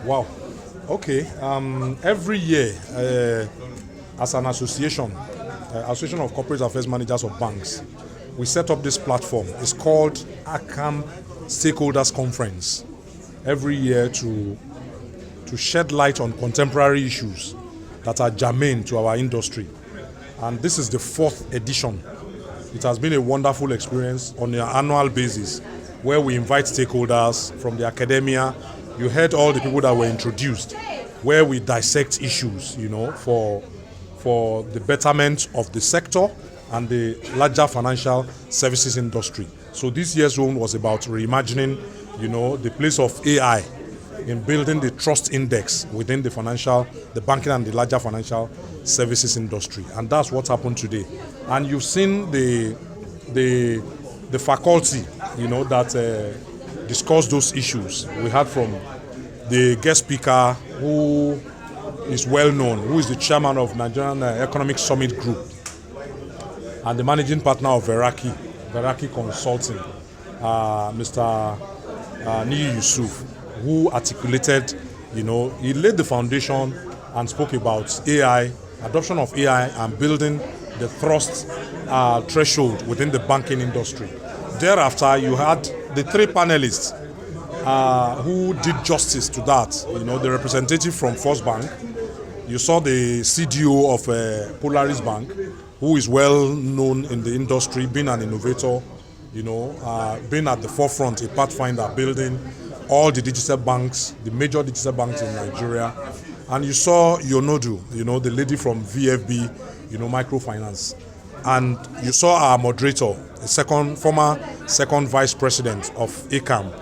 Wow. Okay. Every year, as an association, Association of Corporate Affairs Managers of Banks, we set up this platform. It's called ACAMB Stakeholders Conference. Every year to shed light on contemporary issues that are germane to our industry. And this is the 4th edition. It has been a wonderful experience on an annual basis where we invite stakeholders from the academia. You heard all the people that were introduced, where we dissect issues, for the betterment of the sector and the larger financial services industry. So this year's one was about reimagining, the place of AI in building the trust index within the banking and the larger financial services industry. And that's what happened today. And you've seen the faculty, that discussed those issues. We heard from the guest speaker who is well known, who is the chairman of Nigerian Economic Summit Group and the managing partner of Verraki Consulting, Mr. Niyi Yusuf, who articulated, he laid the foundation and spoke about AI, adoption of AI, and building the trust threshold within the banking industry. Thereafter, you had the 3 panelists who did justice to that. The representative from First Bank, you saw the CDO of Polaris Bank, who is well known in the industry, being an innovator, being at the forefront, a pathfinder, building all the digital banks, the major digital banks in Nigeria. And you saw Yonodu, the lady from VFD Microfinance. And you saw our moderator, former second vice president of ACAMB,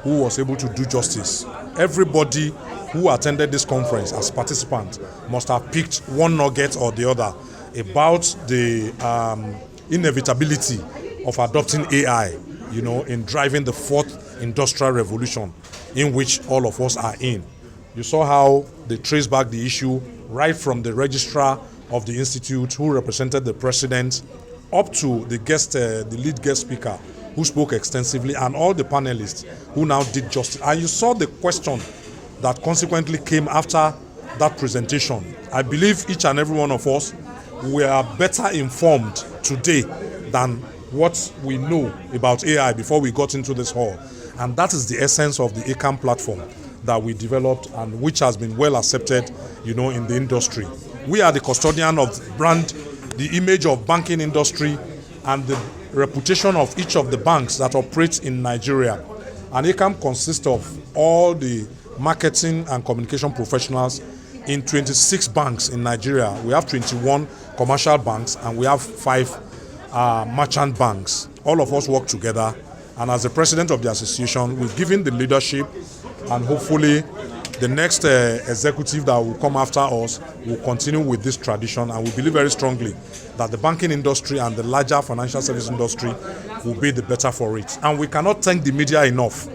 who was able to do justice. Everybody who attended this conference as participant must have picked one nugget or the other about the inevitability of adopting AI, in driving the 4th industrial revolution in which all of us are in. You saw how they traced back the issue right from the registrar of the institute who represented the president up to the lead guest speaker who spoke extensively, and all the panelists who now did justice. And you saw the question that consequently came after that presentation. I believe each and every one of us were better informed today than what we know about AI before we got into this hall. And that is the essence of the ACAMB platform that we developed and which has been well accepted, in the industry. We are the custodian of brand, the image of banking industry, and the reputation of each of the banks that operate in Nigeria. And ACAMB consists of all the marketing and communication professionals in 26 banks in Nigeria. We have 21 commercial banks and we have 5 merchant banks. All of us work together, and as the president of the association, we've given the leadership, and hopefully the next executive that will come after us will continue with this tradition, and we believe very strongly that the banking industry and the larger financial service industry will be the better for it. And we cannot thank the media enough.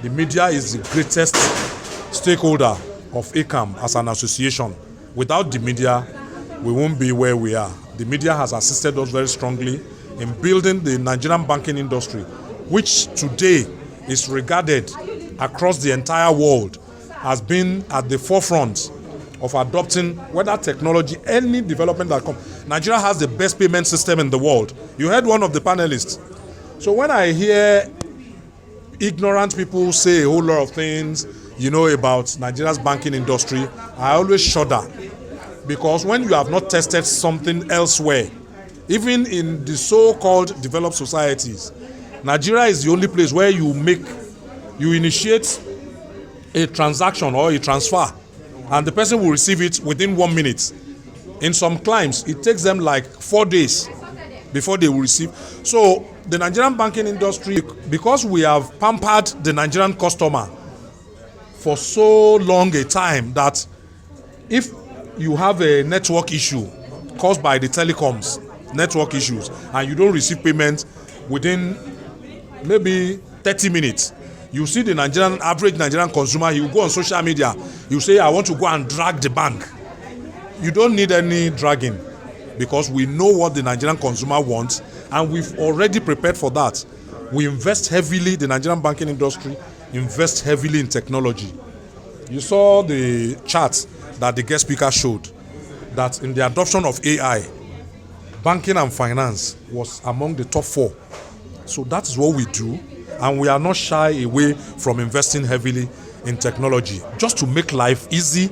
The media is the greatest stakeholder of ACAMB as an association. Without the media, we won't be where we are. The media has assisted us very strongly in building the Nigerian banking industry, which today is regarded across the entire world as being at the forefront of adopting whether technology, any development that comes. Nigeria has the best payment system in the world. You heard one of the panelists. So when I hear ignorant people say a whole lot of things, about Nigeria's banking industry, I always shudder. Because when you have not tested something elsewhere, even in the so-called developed societies, Nigeria is the only place where you initiate a transaction or a transfer, and the person will receive it within 1 minute. In some climes, it takes them like 4 days before they will receive. So the Nigerian banking industry, because we have pampered the Nigerian customer for so long a time, that if you have a network issue caused by the telecoms network issues and you don't receive payment within maybe 30 minutes, you see the average Nigerian consumer, he will go on social media, he will say, I want to go and drag the bank. You don't need any dragging, because we know what the Nigerian consumer wants, and we've already prepared for that. We invest heavily, the Nigerian banking industry invests heavily in technology. You saw the chart that the guest speaker showed, that in the adoption of AI, banking and finance was among the top 4. So that is what we do, and we are not shy away from investing heavily in technology just to make life easy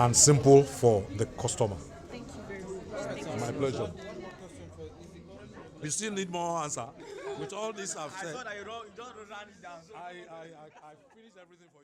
and simple for the customer. Thank you very much. My pleasure. You still need more answer? With all this I've said, I saw that you don't run it down. I finished everything for you.